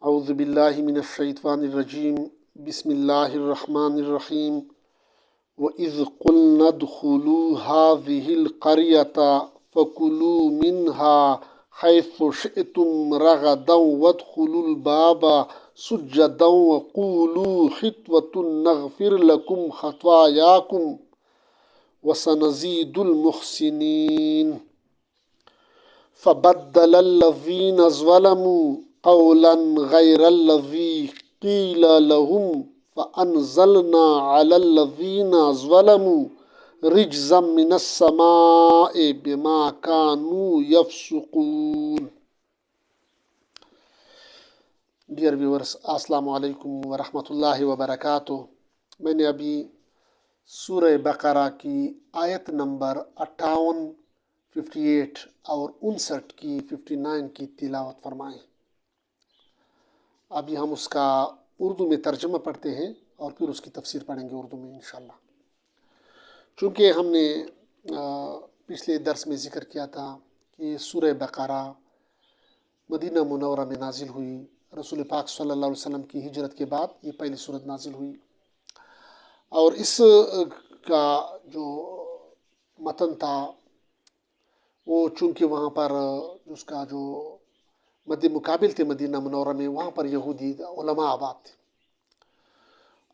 اعوذ باللہ من الشیطان الرجیم بسم اللہ الرحمن الرحیم وَإِذْ قُلْنَا ادْخُلُوا هَٰذِهِ الْقَرْيَةَ فَكُلُوا مِنْهَا حَيْثُ شِئْتُمْ رَغَدًا وَادْخُلُوا الْبَابَ سُجَّدًا وَقُولُوا حِطْوَةٌ نَغْفِرْ لَكُمْ خَطَايَاكُمْ وَسَنَزِيدُ الْمُحْسِنِينَ فَبَدَّلَ الَّذِينَ ظَلَمُوا قَوْلًا غَيْرَ الَّذِي قِيلَ لَهُمْ فَأَنزَلْنَا عَلَى الَّذِينَ ظَلَمُوا رِجْزًا مِّنَ السَّمَاءِ بِمَا كَانُوا يَفْسُقُونَ. ڈیئر ویورس، السلام علیکم ورحمۃ اللہ وبرکاتہ. میں نے ابھی سورہ بقرہ کی آیت نمبر 58، 58 اور 59 کی 59 کی تلاوت فرمائی. ابھی ہم اس کا اردو میں ترجمہ پڑھتے ہیں اور پھر اس کی تفسیر پڑھیں گے اردو میں انشاءاللہ. چونکہ ہم نے پچھلے درس میں ذکر کیا تھا کہ سورہ بقرہ مدینہ منورہ میں نازل ہوئی، رسول پاک صلی اللہ علیہ وسلم کی ہجرت کے بعد یہ پہلی سورت نازل ہوئی. اور اس کا جو متن تھا وہ چونکہ وہاں پر اس کا جو مد مقابل تھے مدینہ منورہ میں، وہاں پر یہودی علماء آباد تھے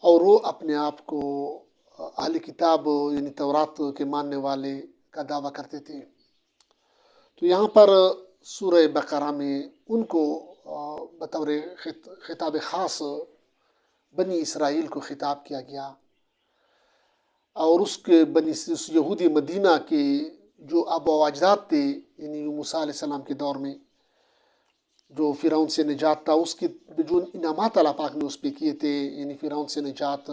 اور وہ اپنے آپ کو اہل کتاب یعنی تورات کے ماننے والے کا دعویٰ کرتے تھے. تو یہاں پر سورہ بقرہ میں ان کو بطور خطاب خاص بنی اسرائیل کو خطاب کیا گیا، اور اس یہودی مدینہ کے جو آبا و اجداد تھے، یعنی موسیٰ علیہ السلام کے دور میں جو فرعون سے نجات تھا، اس کی جو انعامات اللہ پاک نے اس پہ کیے تھے، یعنی فرعون سے نجات،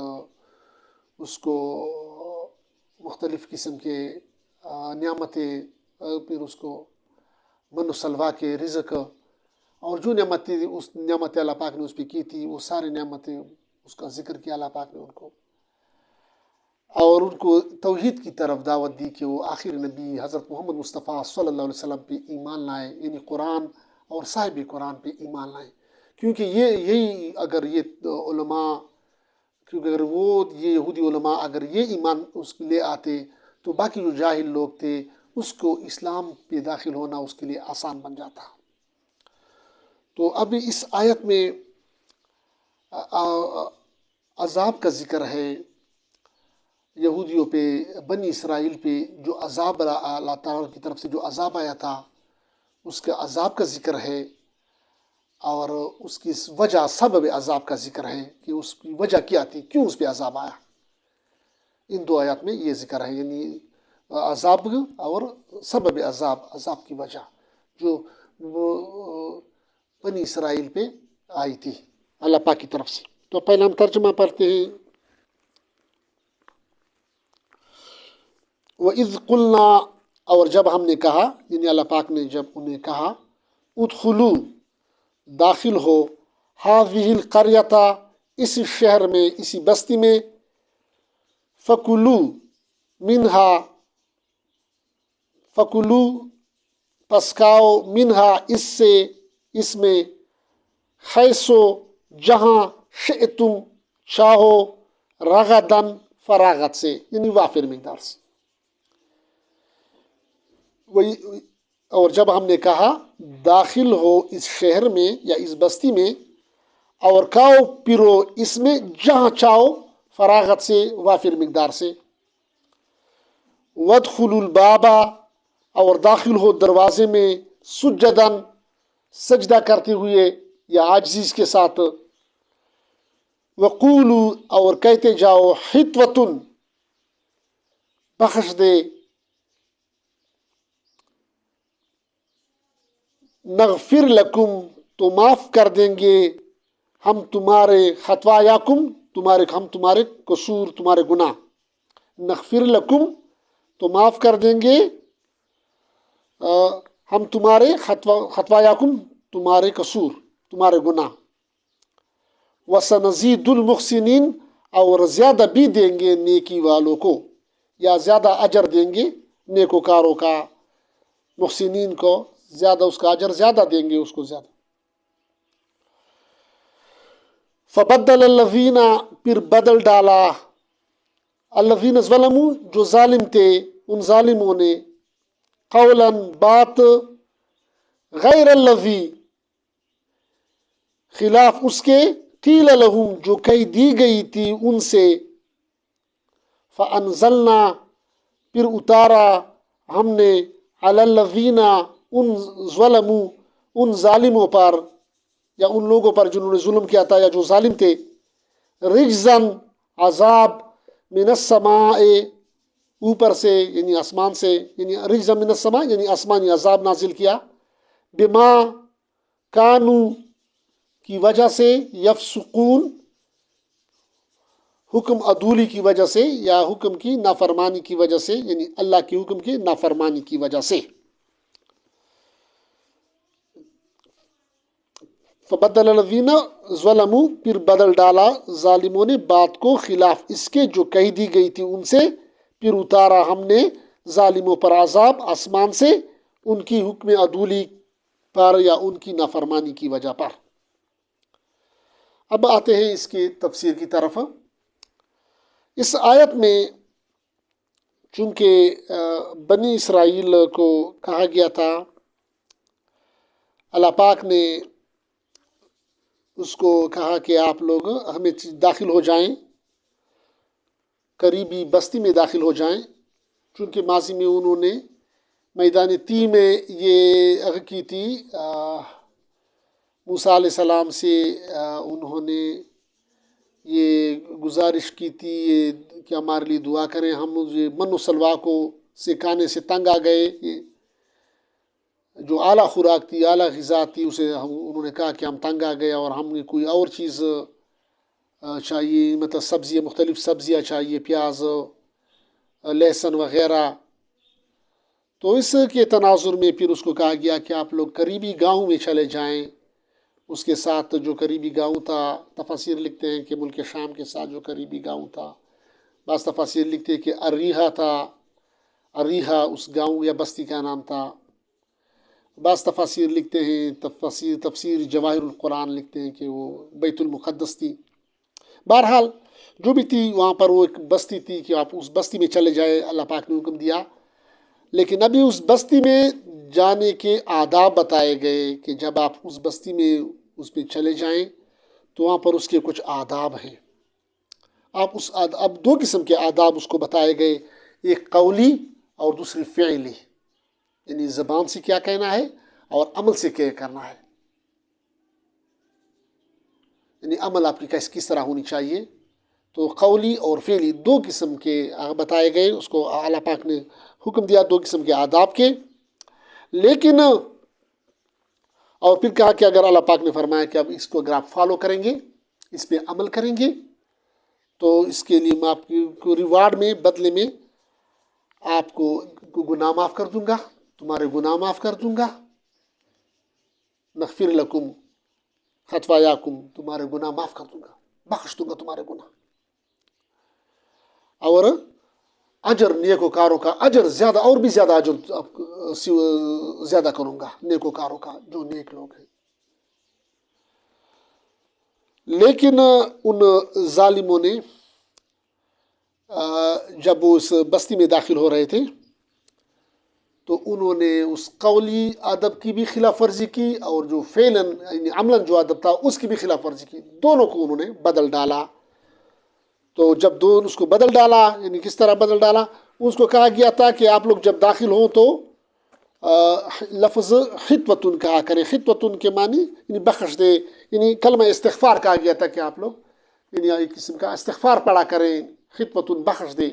اس کو مختلف قسم کے نعمتیں، پھر اس کو من و سلوہ کے رزق، اور جو نعمتیں اس نعمت اللہ پاک نے اس پہ کی تھی، وہ سارے نعمتیں اس کا ذکر کیا اللہ پاک نے ان کو، اور ان کو توحید کی طرف دعوت دی کہ وہ آخر نبی حضرت محمد مصطفیٰ صلی اللہ علیہ وسلم پہ ایمان لائیں، یعنی قرآن اور صاحب قرآن پہ ایمان لائیں. کیونکہ یہی اگر یہ علماء، کیونکہ اگر یہ یہودی علماء اگر یہ ایمان اس کے لے آتے تو باقی جو جاہل لوگ تھے اس کو اسلام پہ داخل ہونا اس کے لیے آسان بن جاتا. تو اب اس آیت میں عذاب کا ذکر ہے، یہودیوں پہ، بنی اسرائیل پہ جو عذاب اللہ تعالیٰ کی طرف سے جو عذاب آیا تھا اس کے عذاب کا ذکر ہے، اور اس کی وجہ سبب عذاب کا ذکر ہے کہ اس کی وجہ کیا تھی، کیوں اس پہ عذاب آیا. ان دو آیات میں یہ ذکر ہے، یعنی عذاب اور سبب عذاب کی وجہ جو بنی اسرائیل پہ آئی تھی اللہ پاک کی طرف سے. تو پہلے ہم ترجمہ پڑھتے ہیں. وَإِذْ قُلْنَا، اور جب ہم نے کہا، یعنی اللہ پاک نے جب انہیں کہا، ادخلو، داخل ہو، هَٰذِهِ الْقَرْيَةَ، اس شہر میں، اسی بستی میں، فَكُلُوا مِنْهَا، فَكُلُوا، پس کھاؤ، مِنْهَا، اس سے، اس میں، حیث، جہاں، شئتم، چاہو، رغدن، فراغت سے، یعنی وافر مقدار سے. اور جب ہم نے کہا داخل ہو اس شہر میں یا اس بستی میں، اور کھاؤ پیرو اس میں جہاں چاہو، فراغت سے، وافر مقدار سے. وَادْخُلُوا الْبَابَ، اور داخل ہو دروازے میں، سجداً، سجدہ کرتے ہوئے یا عاجزی کے ساتھ. وَقُولُوا، اور کہتے جاؤ، حِطْوَةٌ، بخش دے، نغفر لکم، تو معاف کر دیں گے ہم تمہارے، خطایاکم، ہم تمہارے قصور، تمہارے گناہ. نغفر لکم، تو معاف کر دیں گے ہم تمہارے، خطایاکم، تمہارے قصور، تمہارے گناہ. وسنزید المحسنین، اور زیادہ بھی دیں گے نیکی والوں کو، یا زیادہ اجر دیں گے نیکوکاروں کا، محسنین کو زیادہ، اس کا اجر زیادہ دیں گے اس کو زیادہ. فبدل الذین پھر بدل ڈالا الذین ظلموا جو ظالم تھے ان ظالموں نے قولا بات غیر الذی خلاف اس کے قیل لہم جو کہی دی گئی تھی ان سے فانزلنا پھر اتارا ہم نے علی الذین ان ظلموا ان ظالموں پر یا ان لوگوں پر جنہوں نے ظلم کیا تھا یا جو ظالم تھے رجزن عذاب من السماء اوپر سے یعنی آسمان سے یعنی رجزن من السماء یعنی آسمانی عذاب نازل کیا بما کانو کی وجہ سے یفسقون حکم عدولی کی وجہ سے یا حکم کی نافرمانی کی وجہ سے یعنی اللہ کے حکم کی نافرمانی کی وجہ سے فبدل الذین ظلموا پھر بدل ڈالا ظالموں نے بات کو خلاف اس کے جو کہی دی گئی تھی ان سے پھر اتارا ہم نے ظالموں پر عذاب آسمان سے ان کی حکم عدولی پر یا ان کی نافرمانی کی وجہ پر. اب آتے ہیں اس کی تفسیر کی طرف. اس آیت میں چونکہ بنی اسرائیل کو کہا گیا تھا اللہ پاک نے اس کو کہا کہ آپ لوگ ہمیں داخل ہو جائیں قریبی بستی میں داخل ہو جائیں چونکہ ماضی میں انہوں نے میدان تی میں یہ عہد کی تھی موسیٰ علیہ السلام سے انہوں نے یہ گزارش کی تھی کہ ہمارے لیے دعا کریں ہم یہ من و سلوا کو سے کھانے سے تنگ آ گئے جو اعلیٰ خوراک تھی اعلیٰ غذا تھی اسے انہوں نے کہا کہ ہم تنگ آ گئے اور ہم نے کوئی اور چیز چاہیے مطلب سبزیاں مختلف سبزیاں چاہیے پیاز لہسن وغیرہ. تو اس کے تناظر میں پھر اس کو کہا گیا کہ آپ لوگ قریبی گاؤں میں چلے جائیں. اس کے ساتھ جو قریبی گاؤں تھا تفاسیر لکھتے ہیں کہ ملک شام کے ساتھ جو قریبی گاؤں تھا بعض تفاسیر لکھتے ہیں کہ اریحہ تھا اریحہ اس گاؤں یا بستی کا نام تھا. بعض تفاسیر لکھتے ہیں تفسیر جواہر القرآن لکھتے ہیں کہ وہ بیت المقدس تھی. بہرحال جو بھی تھی وہاں پر وہ ایک بستی تھی کہ آپ اس بستی میں چلے جائے اللہ پاک نے حکم دیا. لیکن ابھی اس بستی میں جانے کے آداب بتائے گئے کہ جب آپ اس بستی میں اس میں چلے جائیں تو وہاں پر اس کے کچھ آداب ہیں. آپ اس اب دو قسم کے آداب اس کو بتائے گئے ایک قولی اور دوسری فعلی یعنی زبان سے کیا کہنا ہے اور عمل سے کیا کرنا ہے یعنی عمل آپ کی کس طرح ہونی چاہیے. تو قولی اور فعلی دو قسم کے بتائے گئے اس کو اللہ پاک نے حکم دیا دو قسم کے آداب کے. لیکن اور پھر کہا کہ اگر اللہ پاک نے فرمایا کہ اب اس کو اگر آپ فالو کریں گے اس پہ عمل کریں گے تو اس کے لیے میں آپ کو ریوارڈ میں بدلے میں آپ کو گناہ معاف کر دوں گا تمہارے گناہ معاف کر دوں گا نغفر لکم خطایاکم تمہارے گناہ معاف کر دوں گا بخش دوں گا تمہارے گناہ اور اجر نیکوکاروں کا اجر زیادہ اور بھی زیادہ اجر زیادہ کروں گا نیکوکاروں کا جو نیک لوگ ہیں. لیکن ان ظالموں نے جب وہ اس بستی میں داخل ہو رہے تھے تو انہوں نے اس قولی ادب کی بھی خلاف ورزی کی اور جو فعلاً یعنی عملاً جو ادب تھا اس کی بھی خلاف ورزی کی. دونوں کو انہوں نے بدل ڈالا. تو جب دونوں اس کو بدل ڈالا یعنی کس طرح بدل ڈالا اس کو کہا گیا تھا کہ آپ لوگ جب داخل ہوں تو لفظ خطوتن کہا کریں. خطوتن کے معنی یعنی بخش دے یعنی کلمہ استغفار کہا گیا تھا کہ آپ لوگ یعنی ایک قسم کا استغفار پڑھا کریں. خطوتن بخش دے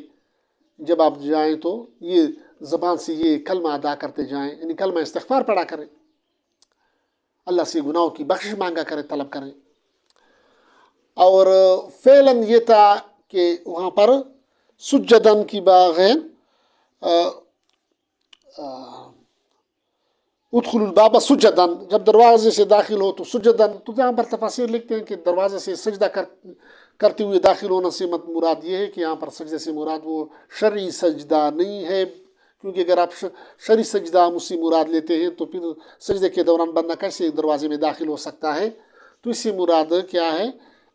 جب آپ جائیں تو یہ زبان سے یہ کلمہ ادا کرتے جائیں یعنی کلمہ استغفار پڑھا کریں اللہ سے گناہوں کی بخشش مانگا کریں طلب کریں. اور فعلاً یہ تھا کہ وہاں پر سجدن کی بغیر ادخل الباب سجدن جب دروازے سے داخل ہو تو سجدن. تو یہاں پر تفاسیر لکھتے ہیں کہ دروازے سے سجدہ کرتے ہوئے داخل ہونا سے مراد یہ ہے کہ یہاں پر سجدے سے مراد وہ شرعی سجدہ نہیں ہے کیونکہ اگر آپ شرعی سجدہ ہم اسی مراد لیتے ہیں تو پھر سجدے کے دوران بندہ کیسے دروازے میں داخل ہو سکتا ہے. تو اس سے مراد کیا ہے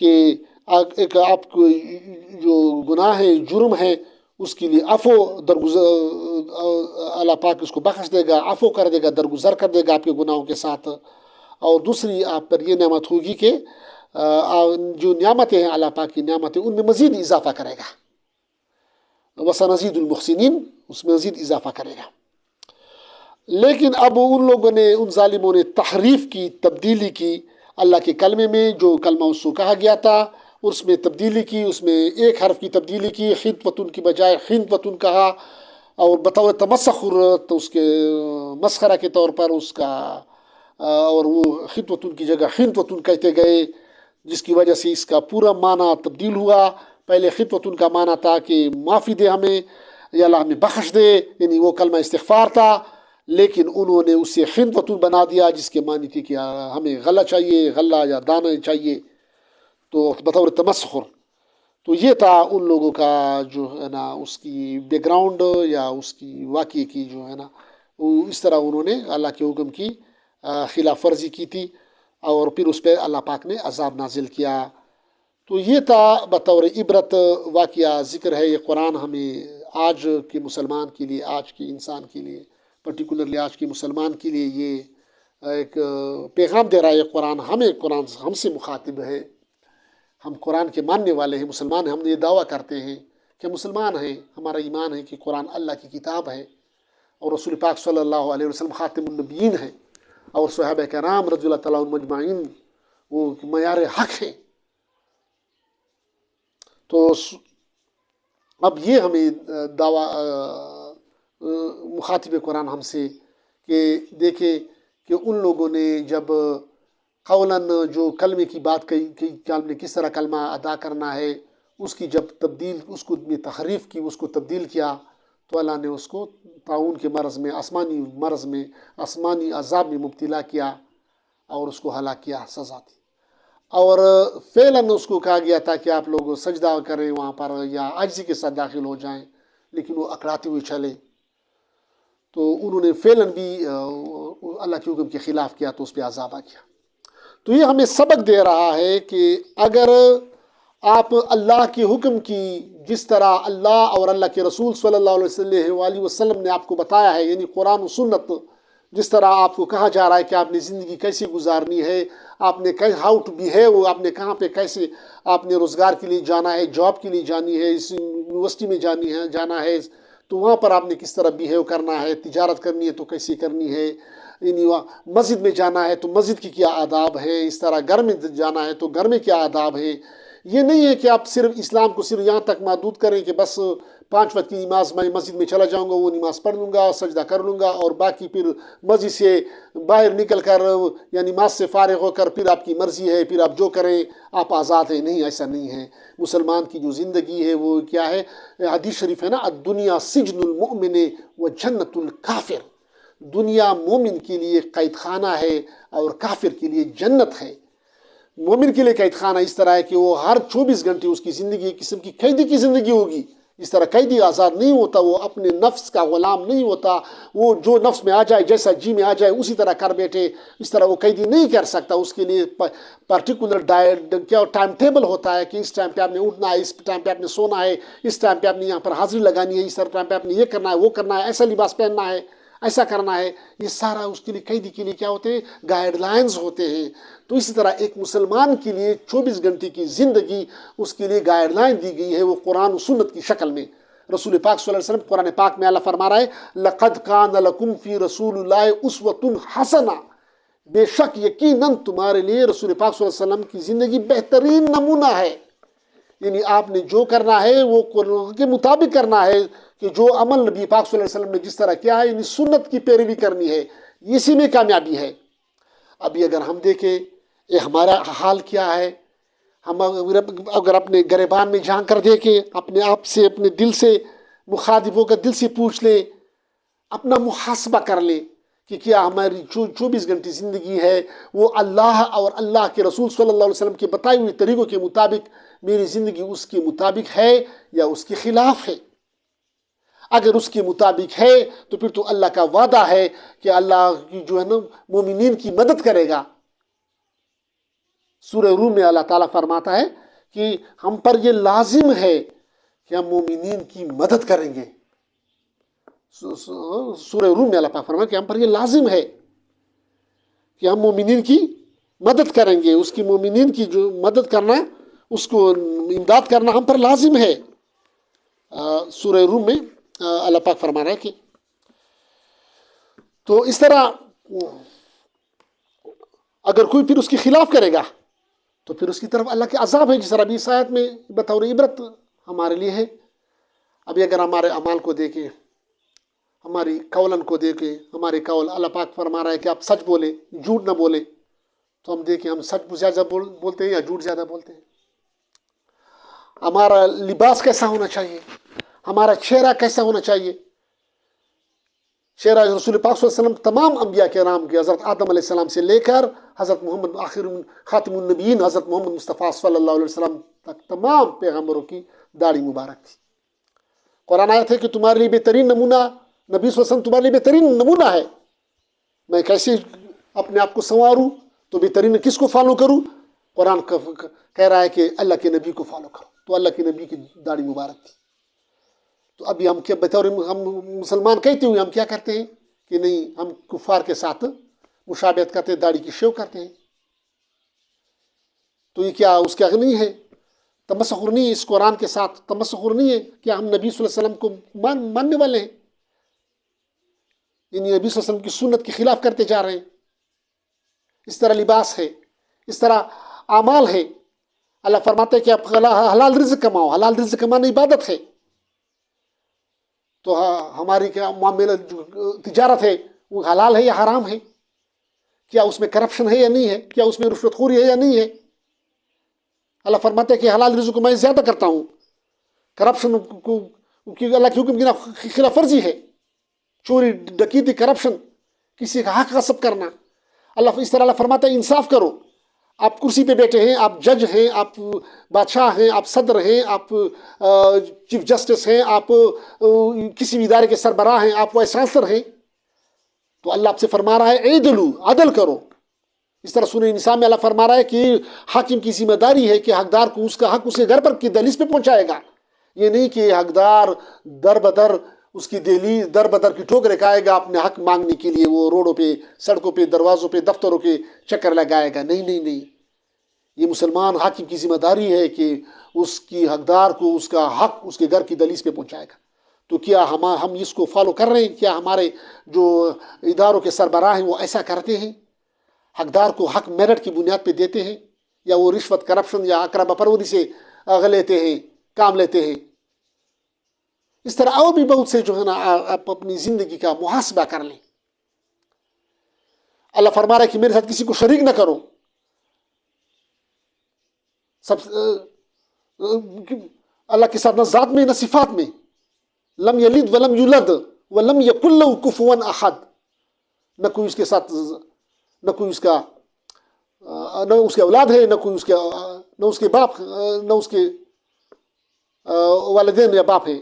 کہ ایک آپ کو جو گناہ ہے جرم ہے اس کے لیے عفو درگزر اللہ پاک اس کو بخش دے گا، عفو کر دے گا، درگزر کر دے گا آپ کے گناہوں کے ساتھ. اور دوسری آپ پر یہ نعمت ہوگی کہ جو نعمتیں ہیں اللہ پاک کی نعمتیں ان میں مزید اضافہ کرے گا. وَسَنَزِيدُ الْمُحْسِنِينَ، اس میں مزید اضافہ کرے گا. لیکن اب ان لوگوں نے، ان ظالموں نے تحریف کی، تبدیلی کی اللہ کے کلمے میں. جو کلمہ اس کو کہا گیا تھا اس میں تبدیلی کی، اس میں ایک حرف کی تبدیلی کی، خِنْتَوَةٌ کی بجائے خِنْتَوَةٌ کہا، اور بطور تمسخر تو اس کے مسخرہ کے طور پر اس کا، اور وہ خِنْتَوَةٌ کی جگہ خِنْتَوَةٌ کہتے گئے، جس کی وجہ سے اس کا پورا معنی تبدیل ہوا. پہلے خِنْتَوَةٌ کا معنی تھا کہ معافی دے ہمیں، یا اللہ ہمیں بخش دے، یعنی وہ کلمہ استغفار تھا. لیکن انہوں نے اسے خِنْتَوَةٌ بنا دیا، جس کے معنی تھی کہ ہمیں غلہ چاہیے، غلہ یا دانہ چاہیے، تو بطور تمسخر. تو یہ تھا ان لوگوں کا جو ہے نا اس کی بیک گراؤنڈ یا اس کی واقعے کی جو ہے نا، اس طرح انہوں نے اللہ کے حکم کی خلاف ورزی کی تھی، اور پھر اس پہ اللہ پاک نے عذاب نازل کیا. تو یہ تھا بطور عبرت واقعہ ذکر ہے. یہ قرآن ہمیں آج کے مسلمان کے لیے، آج کے انسان کے لیے، پرٹیکولرلی آج کے مسلمان کے لیے یہ ایک پیغام دے رہا ہے. قرآن قرآن ہم سے مخاطب ہے. ہم قرآن کے ماننے والے ہیں، مسلمان ہیں. ہم یہ دعویٰ کرتے ہیں کہ مسلمان ہیں، ہمارا ایمان ہے کہ قرآن اللہ کی کتاب ہے، اور رسول پاک صلی اللہ علیہ وسلم خاتم النبیین ہیں، اور صحابہ کرام رضی اللہ تعالیٰ عنہم اجمعین وہ معیار حق ہیں. تو اب یہ ہمیں دعویٰ مخاطب قرآن ہم سے کہ دیکھیں کہ ان لوگوں نے جب قولاً جو کلمے کی بات کہی، کس طرح کلمہ ادا کرنا ہے، اس کی جب تبدیل، اس کو تحریف کی، اس کو تبدیل کیا، تو اللہ نے اس کو طاعون کے مرض میں، آسمانی مرض میں، آسمانی عذاب میں مبتلا کیا، اور اس کو ہلاک کیا، سزا دی. اور فعلاً اس کو کہا گیا تھا کہ آپ لوگ سجدہ کریں وہاں پر، یا عاجزی کے ساتھ داخل ہو جائیں، لیکن وہ اکڑاتے ہوئے چلے. تو انہوں نے فعلاً بھی اللہ کے حکم کے خلاف کیا، تو اس پہ عذاب آ گیا. تو یہ ہمیں سبق دے رہا ہے کہ اگر آپ اللہ کے حکم کی، جس طرح اللہ اور اللہ کے رسول صلی اللہ علیہ وسلم نے آپ کو بتایا ہے، یعنی قرآن و سنت، جس طرح آپ کو کہا جا رہا ہے کہ آپ نے زندگی کیسے گزارنی ہے، آپ نے ہاؤ ٹو بیہیو، آپ نے کہاں پہ کیسے آپ نے روزگار کے لیے جانا ہے، جاب کے لیے جانی ہے، اس یونیورسٹی میں جانا ہے، تو وہاں پر آپ نے کس طرح بیہیو کرنا ہے، تجارت کرنی ہے تو کیسے کرنی ہے، یعنی مسجد میں جانا ہے تو مسجد کی کیا آداب ہے، اس طرح گھر میں جانا ہے تو گھر میں کیا آداب ہے. یہ نہیں ہے کہ آپ صرف اسلام کو صرف یہاں تک محدود کریں کہ بس 5 وقت کی نماز میں مسجد میں چلا جاؤں گا، وہ نماز پڑھ لوں گا، سجدہ کر لوں گا، اور باقی پھر مسجد سے باہر نکل کر یا نماز سے فارغ ہو کر پھر آپ کی مرضی ہے، پھر آپ جو کریں آپ آزاد ہیں. نہیں، ایسا نہیں ہے. مسلمان کی جو زندگی ہے وہ کیا ہے؟ حدیث شریف ہے نا، الدنیا سجن المؤمن و جنت الکافر. دنیا مومن کے لیے قید خانہ ہے اور کافر کے لیے جنت ہے. مومن کے لیے قید خانہ اس طرح ہے کہ وہ ہر 24 گھنٹے اس کی زندگی ایک قسم کی قیدی کی زندگی ہوگی. اس طرح قیدی آزاد نہیں ہوتا، وہ اپنے نفس کا غلام نہیں ہوتا. وہ جو نفس میں آ جائے، جیسا جی میں آ جائے اسی طرح کر بیٹھے، اس طرح وہ قیدی نہیں کر سکتا. اس کے لیے پرٹیکولر ٹائم ٹیبل ہوتا ہے کہ اس ٹائم پہ آپ نے اٹھنا ہے، اس ٹائم پہ آپ نے سونا ہے، اس ٹائم پہ آپ نے یہاں پر حاضری لگانی ہے، اس ٹائم پہ آپ نے یہ کرنا ہے، وہ کرنا ہے، ایسا لباس پہننا ہے، ایسا کرنا ہے. یہ سارا اس کے لیے قیدی کے لیے کیا ہوتے ہیں؟ گائیڈ لائنز ہوتے ہیں. تو اسی طرح ایک مسلمان کے لیے 24 گھنٹے کی زندگی، اس کے لیے گائیڈ لائن دی گئی ہے، وہ قرآن و سنت کی شکل میں. رسول پاک صلی اللہ علیہ وسلم قرآن پاک میں اللہ فرما رہا ہے، لَقَدْ كَانَ لَكُمْ فِي رَسُولِ اللَّهِ أُسْوَةٌ حَسَنَةٌ. بے شک یقیناً تمہارے لیے رسول پاک صلی اللہ علیہ وسلم کی زندگی بہترین نمونہ ہے. یعنی آپ نے جو کرنا ہے وہ قرآن کے مطابق کرنا ہے، کہ جو عمل نبی پاک صلی اللہ علیہ وسلم نے جس طرح کیا ہے، یعنی سنت کی پیروی کرنی ہے. اسی میں کامیابی ہے. ابھی اگر ہم دیکھیں یہ ہمارا حال کیا ہے، ہم اگر اپنے گریبان میں جھانک کر دیکھیں، اپنے آپ سے، اپنے دل سے مخاطب ہو کر دل سے پوچھ لیں، اپنا محاسبہ کر لیں کہ کیا ہماری جو 24 گھنٹے زندگی ہے وہ اللہ اور اللہ کے رسول صلی اللہ علیہ وسلم کے بتائے ہوئے طریقوں کے مطابق میری زندگی اس کے مطابق ہے یا اس کے خلاف ہے. اگر اس کے مطابق ہے تو پھر تو اللہ کا وعدہ ہے کہ اللہ کی جو ہے نا مومنین کی مدد کرے گا. سورہ روم میں اللہ تعالیٰ فرماتا ہے کہ ہم پر یہ لازم ہے کہ ہم مومنین کی مدد کریں گے. سورہ روم میں اللہ پاک فرماتا ہے کہ ہم پر یہ لازم ہے کہ ہم مومنین کی مدد کریں گے. اس کی مومنین کی جو مدد کرنا، اس کو امداد کرنا ہم پر لازم ہے. سورہ روم میں اللہ پاک فرما رہا ہے کہ تو اس طرح اگر کوئی پھر اس کے خلاف کرے گا تو پھر اس کی طرف اللہ کے عذاب ہے، جس طرح ابھی اس آیت میں بطور عبرت ہمارے لیے ہے. ابھی اگر ہمارے اعمال کو دیکھیں، ہماری قولن کو دیکھیں، ہمارے قول، اللہ پاک فرما رہا ہے کہ آپ سچ بولیں، جھوٹ نہ بولیں. تو ہم دیکھیں ہم سچ زیادہ بولتے ہیں یا جھوٹ زیادہ بولتے ہیں. ہمارا لباس کیسا ہونا چاہیے، ہمارا چہرہ کیسا ہونا چاہیے. چہرہ رسول پاک صلی اللہ علیہ وسلم تمام انبیاء کرام کے، حضرت آدم علیہ السلام سے لے کر حضرت محمد آخر خاتم النبیین حضرت محمد مصطفیٰ صلی اللہ علیہ وسلم تک تمام پیغمبروں کی داڑھی مبارک تھی. قرآن آیت ہے کہ تمہارے لیے بہترین نمونہ، نبی صلی اللہ علیہ وسلم تمہارے لیے بہترین نمونہ ہے. میں کیسے اپنے آپ کو سنواروں، تو بہترین کس کو فالو کروں؟ قرآن کہہ رہا ہے کہ اللہ کے نبی کو فالو کرو. تو اللہ کے نبی کی داڑھی مبارک تھی. تو ابھی ہم کیا بطور ہم مسلمان کہتے ہوئے ہم کیا کرتے ہیں کہ نہیں، ہم کفار کے ساتھ مشابہت کرتے ہیں، داڑھی کی شیو کرتے ہیں. تو یہ کیا اس کا نہیں ہے، تمسخر نہیں ہے اس قرآن کے ساتھ، تمسخر نہیں ہے. کیا ہم نبی صلی اللہ علیہ وسلم کو ماننے والے ہیں؟ یعنی نبی صلی اللہ علیہ وسلم کی سنت کے خلاف کرتے جا رہے ہیں. اس طرح لباس ہے، اس طرح اعمال ہے. اللہ فرماتا ہے کہ آپ حلال رزق کماؤ. حلال رزق کمانا عبادت ہے. تو ہماری کیا معاملہ تجارت ہے وہ حلال ہے یا حرام ہے؟ کیا اس میں کرپشن ہے یا نہیں ہے؟ کیا اس میں رشوت خوری ہے یا نہیں ہے؟ اللہ فرماتا ہے کہ حلال رزق کو میں زیادہ کرتا ہوں. کرپشن کو اللہ کے حکم کی خلاف ورزی ہے. چوری، ڈکیتی، کرپشن، کسی کا حق غصب کرنا. اس طرح اللہ فرماتا ہے انصاف کرو. آپ کرسی پہ بیٹھے ہیں، آپ جج ہیں، آپ بادشاہ ہیں، آپ صدر ہیں، آپ چیف جسٹس ہیں، آپ کسی بھی ادارے کے سربراہ ہیں، آپ وائس چانسلر ہیں. تو اللہ آپ سے فرما رہا ہے عدلو، عدل کرو. اس طرح سورہ نساء میں اللہ فرما رہا ہے کہ حاکم کی ذمہ داری ہے کہ حقدار کو اس کا حق اس کے گھر پر کی دہلیز پہ پہنچائے گا. یہ نہیں کہ حقدار در بدر اس کی دہلیز در بدر کی ٹھوکریں کھائے گا اپنے حق مانگنے کے لیے، وہ روڈوں پہ، سڑکوں پہ، دروازوں پہ، دفتروں کے چکر لگائے گا. نہیں نہیں نہیں، یہ مسلمان حاکم کی ذمہ داری ہے کہ اس کی حقدار کو اس کا حق اس کے گھر کی دہلیز پہ پہنچائے گا. تو کیا ہم اس کو فالو کر رہے ہیں؟ کیا ہمارے جو اداروں کے سربراہ ہیں وہ ایسا کرتے ہیں؟ حقدار کو حق میرٹ کی بنیاد پہ دیتے ہیں، یا وہ رشوت، کرپشن یا اقربا پروری سے لیتے ہیں، کام لیتے ہیں؟ اس طرح اور بھی بہت سے جو ہے نا، آپ اپنی زندگی کا محاسبہ کر لیں. اللہ فرما رہا ہے کہ میرے ساتھ کسی کو شریک نہ کرو. اللہ کے ساتھ نہ ذات میں نہ صفات میں. لم یلد ولم یولد ولم یکن لہ کفوا احد. نہ کوئی اس کے ساتھ، نہ کوئی اس کا، نہ اس کے اولاد ہے، نہ کوئی اس کے، نہ اس کے باپ، نہ اس کے والدین یا باپ ہے،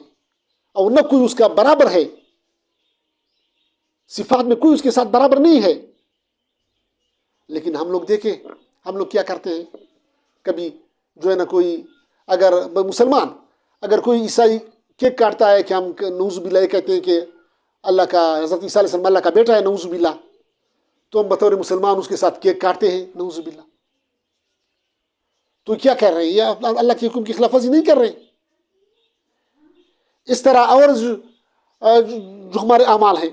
اور نہ کوئی اس کا برابر ہے. صفات میں کوئی اس کے ساتھ برابر نہیں ہے. لیکن ہم لوگ دیکھیں، ہم لوگ کیا کرتے ہیں، کبھی جو ہے نا کوئی اگر مسلمان، اگر کوئی عیسائی کیک کاٹتا ہے کہ ہم نعوذ باللہ کہتے ہیں کہ اللہ کا، حضرت عیسیٰ علیہ السلام اللہ کا بیٹا ہے، نعوذ باللہ، تو ہم بطور مسلمان اس کے ساتھ کیک کاٹتے ہیں، نعوذ باللہ. تو کیا کر رہے ہیں؟ یہ اللہ کے حکم کی خلاف ورزی نہیں کر رہے. اس طرح اور جو ہمارے اعمال ہیں،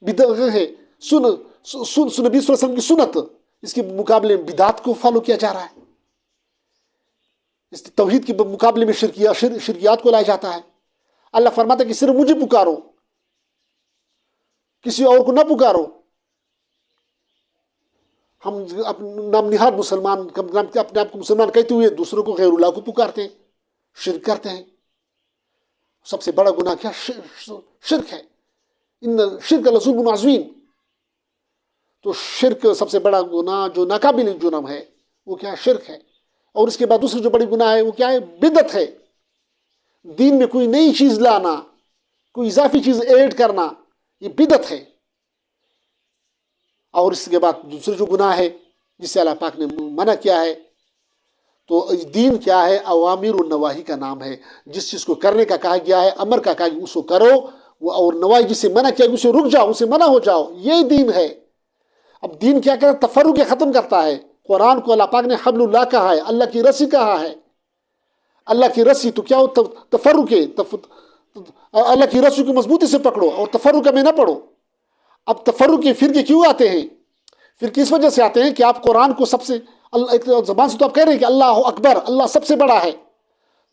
بدعت ہے، نبی صلی اللہ علیہ وسلم کی سنت، اس کے مقابلے میں بدعت کو فالو کیا جا رہا ہے. اس توحید کے مقابلے میں شرکیات کو لایا جاتا ہے. اللہ فرماتا ہے کہ صرف مجھے پکارو، کسی اور کو نہ پکارو. ہم نام نہاد مسلمان، اپنے آپ کو مسلمان کہتے ہوئے دوسروں کو غیر اللہ کو پکارتے ہیں، شرک کرتے ہیں. سب سے بڑا گناہ کیا؟ شرک ہے. ان شرک لظلم عظیم. تو شرک سب سے بڑا گناہ جو ناقابل جرم ہے وہ کیا؟ شرک ہے. اور اس کے بعد دوسری جو بڑی گناہ ہے وہ کیا ہے؟ بدعت ہے. دین میں کوئی نئی چیز لانا، کوئی اضافی چیز ایڈ کرنا، یہ بدعت ہے. اور اس کے بعد دوسری جو گناہ ہے جس سے اللہ پاک نے منع کیا ہے تو دین کیا ہے؟ اوامر و نواہی کا نام ہے. جس چیز کو کرنے کا کہا گیا ہے، امر کا کہا گیا اس کو کرو، اور نواہی جسے منع کیا اسے رک جاؤ، اسے منع ہو جاؤ. یہ دین ہے. اب دین کیا کرتا؟ تفرق ختم کرتا ہے. قرآن کو اللہ پاک نے حبل اللہ کہا ہے، اللہ کی رسی کہا ہے. اللہ کی رسی تو کیا ہو؟ تفرق ہے. اللہ کی رسی کو مضبوطی سے پکڑو اور تفرق میں نہ پڑھو. اب تفرق کے فرقے کیوں آتے ہیں؟ فرقے اس وجہ سے آتے ہیں کہ آپ قرآن کو سب سے ایک زبان سے تو آپ کہہ رہے ہیں کہ اللہ اکبر، اللہ سب سے بڑا ہے،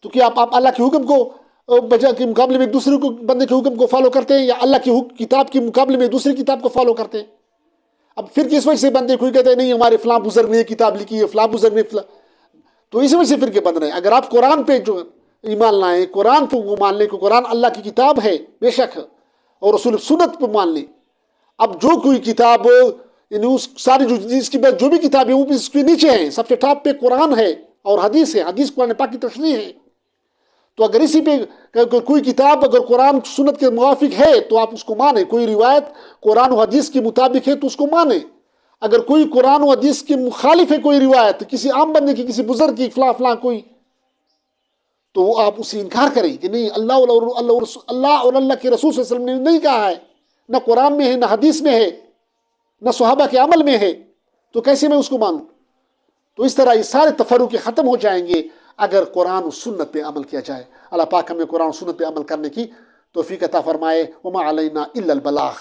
تو کیا آپ اللہ کے حکم کو بجا کے مقابلے میں دوسرے کو بندے کے حکم کو فالو کرتے ہیں، یا اللہ کی کتاب کے مقابلے میں دوسری کتاب کو فالو کرتے ہیں؟ اب پھر کس وجہ سے بندے کوئی کہتے ہیں نہیں ہمارے فلاں بزرگ نے یہ کتاب لکھی ہے، فلاں بزرگ نے تو اسی وجہ سے فرقے بن رہے ہیں. اگر آپ قرآن پہ جو ایمان لائیں، قرآن کو مان لیں کہ قرآن اللہ کی کتاب ہے بے شک، اور رسول سنت پہ مان لیں. اب جو کوئی کتاب یعنی اس ساری جو بھی کتاب ہے وہ اس کے نیچے ہیں، سب سے ٹاپ پہ قرآن ہے اور حدیث ہے. حدیث قرآن پاک کی تشریح ہے. تو اگر اسی پہ کوئی کتاب اگر قرآن سنت کے موافق ہے تو آپ اس کو مانیں. کوئی روایت قرآن و حدیث کے مطابق ہے تو اس کو مانیں. اگر کوئی قرآن و حدیث کے مخالف ہے کوئی روایت کسی عام بندے کی، کسی بزرگ کی، فلاں فلاں کوئی، تو وہ آپ اسے انکار کریں کہ نہیں، اللہ اور اللہ کے رسول صلی اللہ علیہ وسلم نے نہیں کہا ہے، نہ قرآن میں ہے، نہ حدیث میں ہے، نہ صحابہ کے عمل میں ہے، تو کیسے میں اس کو مانوں؟ تو اس طرح یہ سارے تفرق ختم ہو جائیں گے اگر قرآن و سنت پہ عمل کیا جائے. اللہ پاک ہمیں قرآن و سنت پہ عمل کرنے کی توفیق عطا فرمائے. وما علینا الا البلاغ.